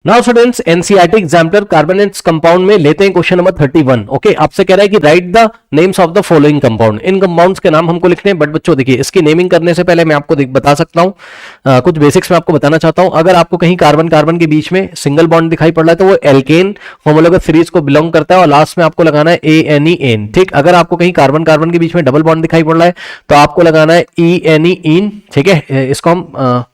Now students NCERT exemplar carbonates compound में लेते हैं क्वेश्चन नंबर 31। ओके, आपसे कह रहा है कि right the names of the following compound. In compounds के नाम हमको लिखने हैं, बट बच्चों देखिए इसकी नेमिंग करने से पहले मैं आपको बता सकता हूं, कुछ बेसिक्स में आपको बताना चाहता हूं। अगर आपको कहीं कार्बन कार्बन के बीच में सिंगल बॉन्ड दिखाई पड़ रहा है तो वो एल्केन होमोलोगस सीरीज को बिलोंग करता है और लास्ट में आपको लगाना है एन। ठीक, अगर आपको कहीं कार्बन कार्बन के बीच में डबल बॉन्ड दिखाई पड़ रहा है तो आपको लगाना है इन। ठीक है, इसको हम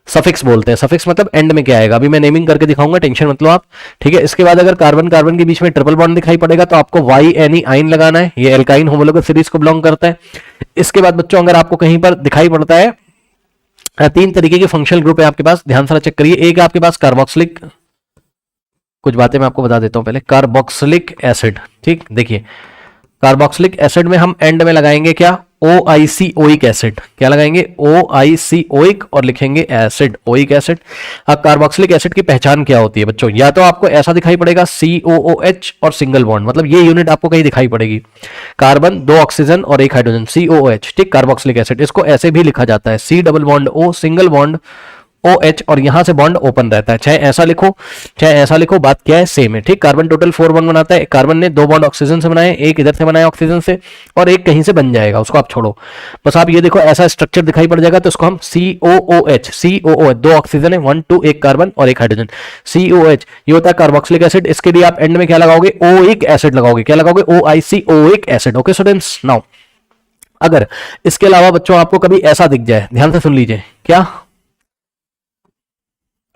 सफिक्स बोलते हैं। सफिक्स मतलब एंड में क्या आएगा, अभी मैं नेमिंग करके दिखाऊंगा, टेंशन मत लो आप। ठीक है, इसके बाद अगर कार्बन कार्बन के बीच में ट्रिपल बॉन्ड दिखाई पड़ेगा तो आपको आइन लगाना है, ये एल्काइन होमोलोगस सीरीज को बिलोंग करता है। इसके बाद बच्चों अगर आपको कहीं पर दिखाई पड़ता है तीन तरीके के फंक्शनल ग्रुप है आपके पास, ध्यान से चेक करिए। एक है आपके पास कार्बोक्सिलिक, कुछ बातें मैं आपको बता देता हूं पहले, कार्बोक्सिलिक एसिड। ठीक, देखिए कार्बोक्सिलिक एसिड में हम एंड में लगाएंगे क्या, ओआईसी-ओइक एसिड। क्या लगाएंगे, ओआईसी-ओइक और लिखेंगे एसिड, ओइक एसिड। अब कार्बोक्सिलिक एसिड की पहचान क्या होती है बच्चों, या तो आपको ऐसा दिखाई पड़ेगा COOH और सिंगल बॉन्ड, मतलब ये यूनिट आपको कहीं दिखाई पड़ेगी, कार्बन 2 ऑक्सीजन और 1 हाइड्रोजन, COOH। ठीक, कार्बोक्सिलिक एसिड, इसको ऐसे भी लिखा जाता है C double bond O single bond OH और यहां से बॉन्ड ओपन रहता है, चाहे ऐसा लिखो चाहे ऐसा लिखो, बात क्या है, सेम है। ठीक, कार्बन टोटल 4 बॉन्ड बनाता है, कार्बन ने 2 बॉन्ड ऑक्सीजन से बनाए, एक इधर से बनाया ऑक्सीजन से और एक कहीं से बन जाएगा, उसको आप छोड़ो, बस आप ये देखो ऐसा स्ट्रक्चर दिखाई पड़ जाएगा तो इसको हम COOH 2 ऑक्सीजन है, 1 2 1 कार्बन और 1 हाइड्रोजन, COH ये होता है कार्बोक्सिलिक एसिड। इसके लिए आप एंड में क्या लगाओगे, ओइक एसिड लगाओगे, क्या लगाओगे, OIC-OIC acid. Okay students, now अगर इसके अलावा बच्चों आपको कभी ऐसा दिख जाए, ध्यान से सुन लीजिए, क्या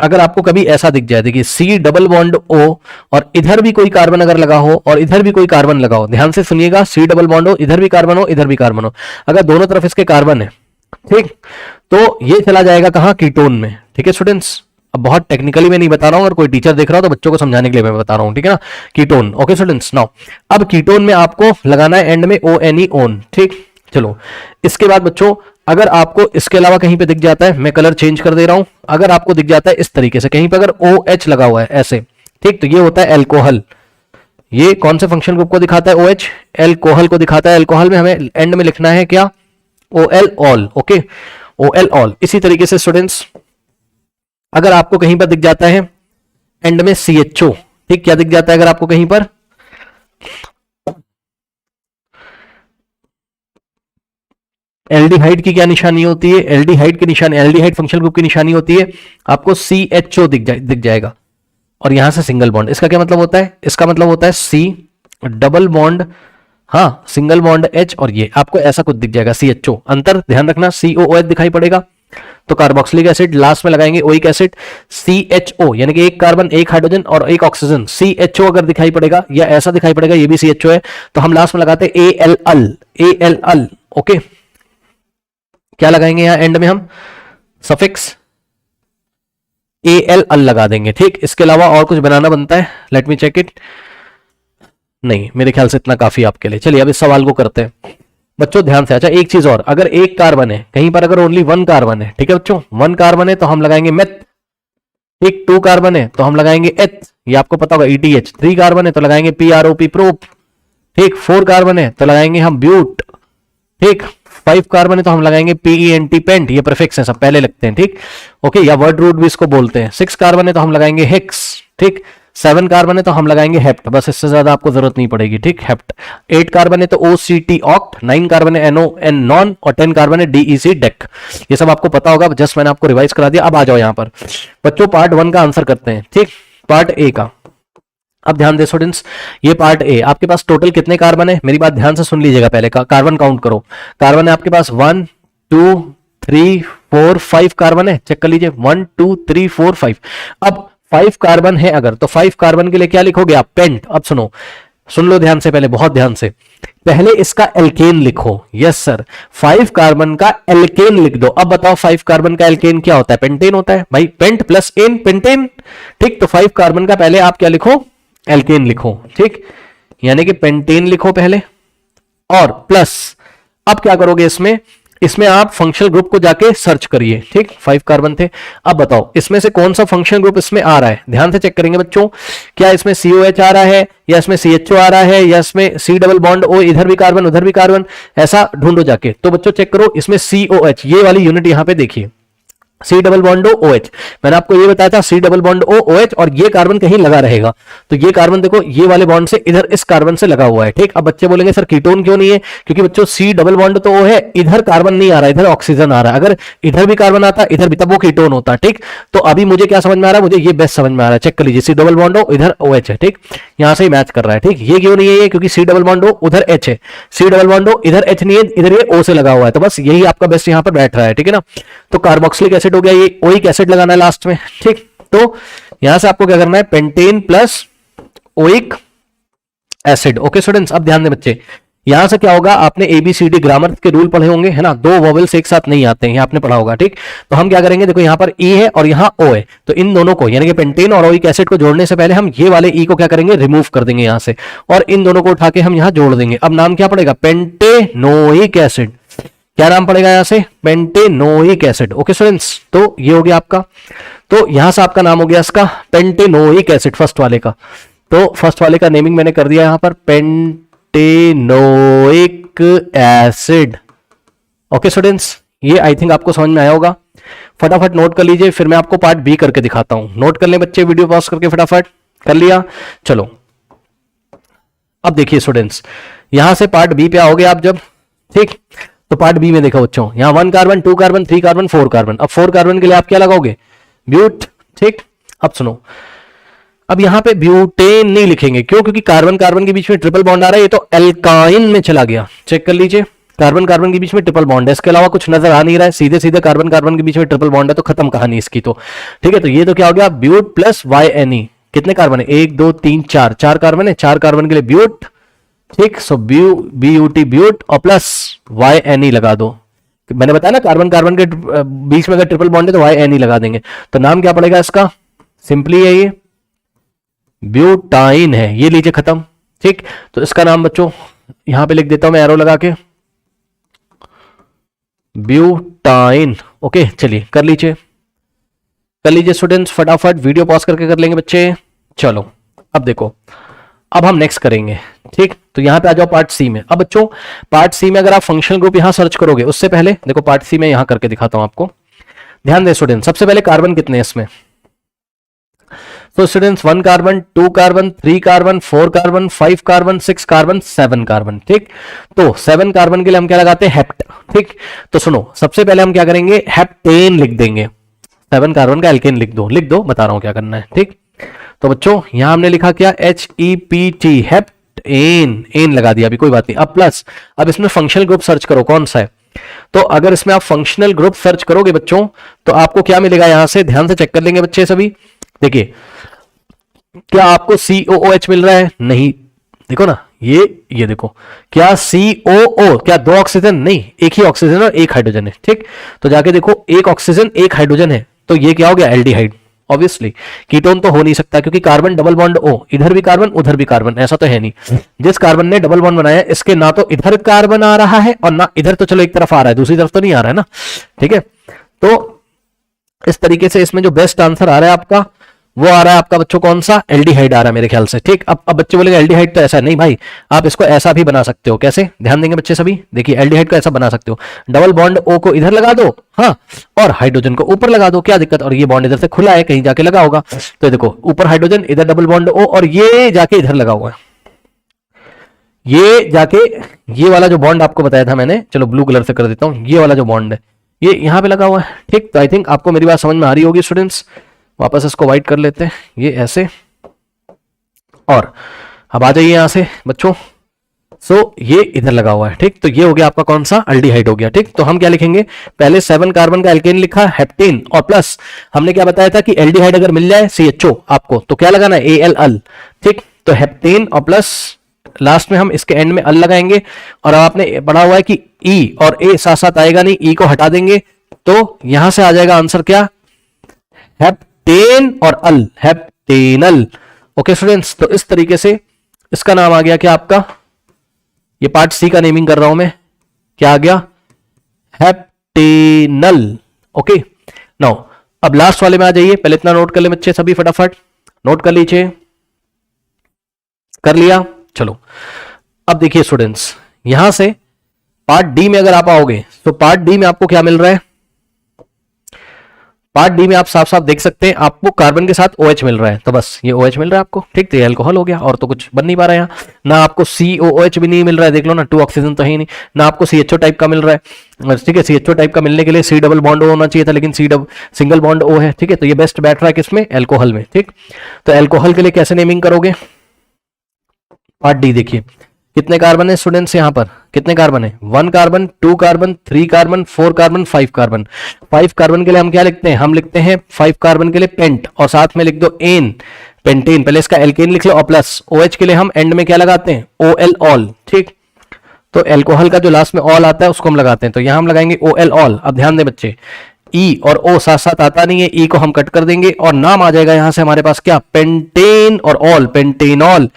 अगर आपको कभी ऐसा दिख जाए, देखिए C डबल बॉन्ड O और इधर भी कोई कार्बन अगर लगा हो और इधर भी कोई कार्बन लगा हो, ध्यान से सुनिएगा, C डबल बॉन्ड हो, इधर भी कार्बन हो इधर भी कार्बन हो, अगर दोनों तरफ इसके कार्बन है, ठीक, तो ये चला जाएगा कहां, कीटोन में। ठीक है स्टूडेंट्स, अब बहुत टेक्निकली मैं नहीं बता रहा हूं, अगर कोई टीचर देख रहा हो तो बच्चों को समझाने के लिए मैं बता रहा हूं, ठीक है ना, कीटोन। ओके स्टूडेंट्स, नाउ अब कीटोन में आपको लगाना है एंड में ONE ओन। ठीक, चलो इसके बाद बच्चों अगर आपको इसके अलावा कहीं पे दिख जाता है, मैं कलर चेंज कर दे रहा हूं, अगर आपको दिख जाता है इस तरीके से कहीं पे अगर OH लगा हुआ है ऐसे, ठीक, तो ये होता है एल्कोहल। ये कौन से फंक्शन ग्रुप को दिखाता है, OH एल्कोहल को दिखाता है। एल्कोहल में हमें एंड में लिखना है क्या, OL all. Okay, OL all. इसी तरीके से स्टूडेंट्स अगर आपको कहीं पर दिख जाता है एंड में CHO, ठीक, क्या दिख जाता है अगर आपको कहीं पर, एल्डिहाइड की क्या निशानी होती है, एल्डिहाइड की निशानी, एल्डिहाइड फंक्शनल ग्रुप की निशानी होती है आपको CHO दिख जाएगा और यहां से सिंगल बॉन्ड। इसका क्या मतलब होता है, इसका मतलब होता है C डबल बॉन्ड, हाँ सिंगल बॉन्ड H और ये आपको ऐसा कुछ दिख जाएगा CHO। अंतर ध्यान रखना, COOH दिखाई पड़ेगा तो कार्बोक्सिलिक एसिड, लास्ट में लगाएंगे ओइक एसिड, CHO यानी कि एक कार्बन एक हाइड्रोजन और एक ऑक्सीजन, CHO अगर दिखाई पड़ेगा या ऐसा दिखाई पड़ेगा ये भी CHO है तो हम लास्ट में लगाते हैं ALL। ओके, क्या लगाएंगे यहां एंड में हम सफिक्स ALL लगा देंगे। ठीक, इसके अलावा और कुछ बनाना बनता है, लेट मी चेक इट, नहीं मेरे ख्याल से इतना काफी आपके लिए। चलिए अब इस सवाल को करते हैं बच्चों ध्यान से। अच्छा एक चीज और, अगर एक कार्बन है कहीं पर, अगर ओनली 1 कार्बन है, ठीक है बच्चों, 1 कार्बन है तो हम लगाएंगे मेथ। ठीक, 2 कार्बन है तो हम लगाएंगे एथ, ये आपको पता होगा ETH। 3 कार्बन है तो लगाएंगे PROP प्रोप। ठीक, 4 कार्बन है तो लगाएंगे हम ब्यूट। ठीक, 5 कार्बन है तो हम लगाएंगे PENT पेंट, ये प्रीफिक्स है सब पहले लगते हैं। ठीक, ओके, या वर्ड रूट भी इसको बोलते हैं। 6 कार्बन है तो हम लगाएंगे हेक्स। ठीक, 7 कार्बन है तो हम लगाएंगे हेप्ट, बस इससे ज्यादा आपको जरूरत नहीं पड़ेगी। ठीक, हेप्ट। 8 कार्बन है तो OCT ऑक्ट, 9 कार्बन है NON नॉन और 10 कार्बन है DEC डेक। ये सब आपको पता होगा, जस्ट मैंने आपको रिवाइज करा दिया। अब आ जाओ यहां पर बच्चों, पार्ट 1 का आंसर करते हैं। ठीक, पार्ट A का। अब ध्यान दे स्टूडेंट्स, ये पार्ट ए, आपके पास टोटल कितने कार्बन है, मेरी बात ध्यान से सुन लीजिएगा, पहले कार्बन काउंट करो। कार्बन है आपके पास 1 2 3 4 5 कार्बन है, चेक कर लीजिए 1 2 3 4 5। अब 5 कार्बन है अगर, तो 5 कार्बन के लिए क्या लिखोगे आप, पेंट। अब सुनो, सुन लो ध्यान से, पहले बहुत ध्यान से, पहले इसका एल्केन लिखो। यस सर, 5 कार्बन का एल्केन लिख दो। अब बताओ 5 कार्बन का एल्केन क्या होता है, पेंटेन होता है भाई, पेंट प्लस एन पेंटेन। ठीक, तो 5 कार्बन का पहले आप क्या लिखो, एल्केन लिखो। ठीक, यानी कि पेंटेन लिखो पहले और प्लस, अब क्या करोगे इसमें आप फंक्शनल ग्रुप को जाके सर्च करिए। ठीक, 5 कार्बन थे। अब बताओ इसमें से कौन सा फंक्शनल ग्रुप इसमें आ रहा है, ध्यान से चेक करेंगे बच्चों, क्या इसमें COH आ रहा है या इसमें CHO आ रहा है या इसमें C डबल बॉन्ड O, इधर भी कार्बन उधर भी कार्बन, ऐसा ढूंढो जाके। तो बच्चों चेक करो, इसमें COH ये वाली यूनिट यहां पे देखिए, C double bond O OH। मैंने आपको ये बताया था C double bond O OH, और ये कार्बन कहीं लगा रहेगा, तो ये कार्बन देखो ये वाले बॉन्ड से इधर इस कार्बन से लगा हुआ है, ठीक। अब बच्चे बोलेंगे सर कीटोन क्यों नहीं है, क्योंकि बच्चों सी डबल बॉन्ड तो ओ है, इधर कार्बन नहीं आ रहा, इधर ऑक्सीजन आ रहा है। अगर इधर भी कार्बन आता इधर भी, तब वो कीटोन होता, ठीक। तो अभी मुझे क्या समझ में आ रहा है, मुझे ये बेस्ट समझ में आ रहा है, चेक कर लीजिए, सी डबल बॉन्ड ओ इधर OH है, ठीक, यहां से ही मैच कर रहा है, ठीक। ये क्यों नहीं है, ये क्योंकि सी डबल बॉन्ड ओ उधर H है, सी डबल बॉन्ड ओ इधर H नहीं है, इधर ये O से लगा हुआ है, तो बस यही आपका बेस्ट यहां पर बैठ रहा है, ठीक है ना। तो कार्बोक्सिलिक एसिड हो गया, ये ओइक एसिड लगाना है लास्ट में, ठीक। तो यहां से आपको क्या करना है, pentane plus oic acid. Okay students, अब ध्यान दें बच्चे, यहां से क्या होगा, आपने ABCD ग्रामर के रूल पढ़े होंगे, है ना, दो वोवेल्स एक साथ नहीं आते हैं, ये आपने पढ़ा होगा, ठीक। तो हम क्या करेंगे, देखो यहां पर E है और यहां O है, तो इन दोनों को यानी कि पेंटेन और ओइक एसिड को जोड़ने से पहले हम ये वाले E को क्या करेंगे, रिमूव कर देंगे यहां से, और इन दोनों को उठा के हम यहां जोड़ देंगे। अब नाम क्या पड़ेगा, पेंटेनोइक एसिड। क्या नाम पड़ेगा यहां से, पेंटेनोइक एसिड। ओके स्टूडेंट्स, तो ये हो गया आपका, तो यहां से आपका नाम हो गया इसका पेंटेनोइक एसिड, फर्स्ट वाले का। तो फर्स्ट वाले का नेमिंग मैंने कर दिया यहां पर पेंटेनोइक एसिड। ओके स्टूडेंट्स, ये आई थिंक आपको समझ में आया होगा। फटाफट नोट कर लीजिए, फिर मैं आपको पार्ट बी करके दिखाता हूं। नोट कर लें बच्चे, वीडियो पॉज करके फटाफट कर लिया। चलो अब देखिए स्टूडेंट्स, यहां से पार्ट बी पे आओगे आप जब, ठीक। तो पार्ट बी में देखो बच्चों, यहां 1 कार्बन 2 कार्बन 3 कार्बन 4 कार्बन। अब 4 कार्बन के लिए आप क्या लगाओगे, ब्यूट, ठीक। अब सुनो, अब यहां पे ब्यूटेन नहीं लिखेंगे, क्यों, क्योंकि कार्बन कार्बन के बीच में ट्रिपल बॉन्ड आ रहा है, ये तो एल्काइन में चला गया। चेक कर लीजिए, कार्बन कार्बन के बीच में ट्रिपल बॉन्ड है, इसके अलावा कुछ नजर आ नहीं रहा है, सीधे सीधे कार्बन कार्बन के बीच में ट्रिपल बॉन्ड है, तो खत्म कहानी इसकी तो, ठीक है। तो ये तो क्या हो गया, ब्यूट प्लस YNE। कितने कार्बन है, 1 2 3 4, 4 कार्बन है, 4 कार्बन के लिए ब्यूट, ठीक। सो BUT ब्यूट और प्लस YNE लगा दो। मैंने बताया ना, कार्बन कार्बन के बीच में अगर ट्रिपल बॉन्ड है तो YNE लगा देंगे। तो नाम क्या पड़ेगा इसका, सिंपली है ये ब्यूटाइन है, ये लीजिए खत्म, ठीक। तो इसका नाम बच्चों यहां पे लिख देता हूं मैं एरो लगा के, ब्यूटाइन। ओके चलिए कर लीजिए स्टूडेंट्स, फटाफट वीडियो पॉज करके कर लेंगे बच्चे। चलो अब देखो, अब हम नेक्स्ट करेंगे, ठीक। तो यहां पे आ जाओ पार्ट सी में। अब बच्चों पार्ट सी में अगर आप फंक्शनल ग्रुप यहां सर्च करोगे, उससे पहले देखो पार्ट सी में यहां करके दिखाता हूं आपको। ध्यान दें स्टूडेंट, सबसे पहले कार्बन कितने हैं इसमें, तो students 1 carbon 2 carbon 3 carbon 4 carbon 5 carbon 6 carbon 7 carbon, ठीक। तो 7 कार्बन के लिए हम क्या लगाते हैं, हेप्ट, ठीक। तो सुनो, सबसे पहले हम क्या करेंगे, हेप्टेन लिख देंगे। 7 कार्बन का एल्केन लिख दो, बता रहा हूं क्या करना है, ठीक। तो बच्चों यहां हमने लिखा क्या, HEPT, हेप्टेन, एन लगा दिया, अभी कोई बात नहीं। अब प्लस, अब इसमें फंक्शनल ग्रुप सर्च करो कौन सा है। तो अगर इसमें आप फंक्शनल ग्रुप सर्च करोगे बच्चों, तो आपको क्या मिलेगा, यहां से ध्यान से चेक कर लेंगे बच्चे सभी। देखिए, क्या आपको COOH मिल रहा है, नहीं, देखो ना, ये देखो, क्या COO, क्या 2 ऑक्सीजन, नहीं, एक ही ऑक्सीजन और एक हाइड्रोजन है, ठीक। तो जाके देखो, एक ऑक्सीजन एक हाइड्रोजन है, तो ये क्या हो गया, एल्डिहाइड। ऑब्वियसली कीटोन तो हो नहीं सकता, क्योंकि कार्बन डबल बॉन्ड O, इधर भी कार्बन उधर भी कार्बन, ऐसा तो है नहीं। जिस कार्बन ने डबल बॉन्ड बनाया, इसके ना तो इधर कार्बन आ रहा है और ना इधर, तो चलो एक तरफ आ रहा है, दूसरी तरफ तो नहीं आ रहा है ना, ठीक है। तो इस तरीके से इसमें जो बेस्ट आंसर आ रहा है आपका, वो आ रहा है आपका बच्चों कौन सा, एल्डिहाइड आ रहा है मेरे ख्याल से, ठीक। अब बच्चे बोलेंगे एल्डिहाइड तो ऐसा नहीं भाई, आप इसको ऐसा भी बना सकते हो। कैसे, ध्यान देंगे बच्चे सभी, देखिए एल्डिहाइड को ऐसा बना सकते हो, डबल बॉन्ड O को इधर लगा दो, हाँ, और हाइड्रोजन को ऊपर लगा दो, क्या दिक्कत, और ये बॉन्ड इधर से खुला है, कहीं जाके लगा होगा, तो देखो ऊपर हाइड्रोजन, इधर डबल बॉन्ड O, और ये जाके इधर लगा हुआ है, ये जाके, ये वाला जो बॉन्ड आपको बताया था मैंने, चलो ब्लू कलर से कर देता हूं, ये वाला जो बॉन्ड है ये यहां पे लगा हुआ है, ठीक। तो आई थिंक आपको मेरी बात समझ में आ रही होगी स्टूडेंट्स। वापस इसको व्हाइट कर लेते हैं, ये ऐसे, और अब आ जाइए यहां से बच्चों। सो ये इधर लगा हुआ है, ठीक। तो ये हो गया आपका कौन सा, एल्डिहाइड हो गया, ठीक। तो हम क्या लिखेंगे, पहले 7 कार्बन का एल्केन लिखा, हेप्टेन, और प्लस हमने क्या बताया था कि एल्डिहाइड अगर मिल जाए CHO आपको, तो क्या लगाना है, AL, ठीक। तो हेप्टेन और प्लस लास्ट में हम इसके एंड में अल लगाएंगे, और आपने पढ़ा हुआ है कि E और A साथ साथ आएगा नहीं, E को हटा देंगे, तो यहां से आ जाएगा आंसर क्या, हेप्टेन और अल, हेप्टेनल। ओके स्टूडेंट्स, तो इस तरीके से इसका नाम आ गया क्या आपका, ये पार्ट सी का नेमिंग कर रहा हूं मैं, क्या आ गया, हेप्टेनल। ओके नाउ अब लास्ट वाले में आ जाइए, पहले इतना नोट कर ले बच्चे सभी, फटाफट नोट कर लीजिए, कर लिया। चलो अब देखिए स्टूडेंट्स, यहां से पार्ट डी में अगर आप आओगे, तो पार्ट डी में आपको क्या मिल रहा है, पार्ट डी में आप साफ साफ देख सकते हैं आपको कार्बन के साथ OH मिल रहा है, तो बस ये OH मिल रहा है आपको, ठीक, तो ये अल्कोहल हो गया और तो कुछ बन नहीं पा रहा है यहाँ। ना आपको COOH भी नहीं मिल रहा है, देख लो ना, 2 ऑक्सीजन तो है ही नहीं। ना आपको CHO टाइप का मिल रहा है, ठीक है, CHO टाइप का मिलने के लिए C डबल बॉन्ड O होना चाहिए था, लेकिन सिंगल बॉन्ड O है, ठीक है, तो ये बेस्ट बैठ रहा है किसमें, एल्कोहल में, ठीक। तो एल्कोहल के लिए कैसे नेमिंग करोगे, पार्ट डी देखिए, कितने कार्बन है स्टूडेंट्स, यहां पर कितने कार्बन है, 1 carbon, 2 carbon, 3 carbon, 4 carbon, 5 carbon. 5 carbon के लिए हम क्या लिखते हैं, हम लिखते हैं 5 कार्बन के लिए पेंट, और साथ में लिख दो एन, पेंटेन, पहले इसका एल्केन लिख लो, और प्लस OH के लिए हम एंड में क्या लगाते हैं, OL ऑल, ठीक। तो एल्कोहल का जो लास्ट में ऑल आता है उसको हम लगाते हैं, तो यहां हम लगाएंगे OL ऑल। अब ध्यान दें बच्चे, ई और ओ साथ साथ आता नहीं है, ई को हम कट कर देंगे और नाम आ जाएगा यहां से हमारे पास क्या, पेंटेन और ऑल, पेंटेनॉल।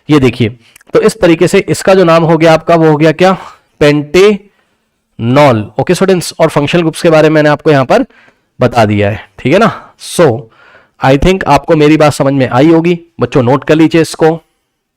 ये देखिए, तो इस तरीके से इसका जो नाम हो गया आपका वो हो गया क्या, पेंटेनॉल। ओके स्टूडेंट्स, और फंक्शनल ग्रुप्स के बारे में मैंने आपको यहां पर बता दिया है, ठीक है ना। सो आई थिंक आपको मेरी बात समझ में आई होगी बच्चों, नोट कर लीजिए इसको।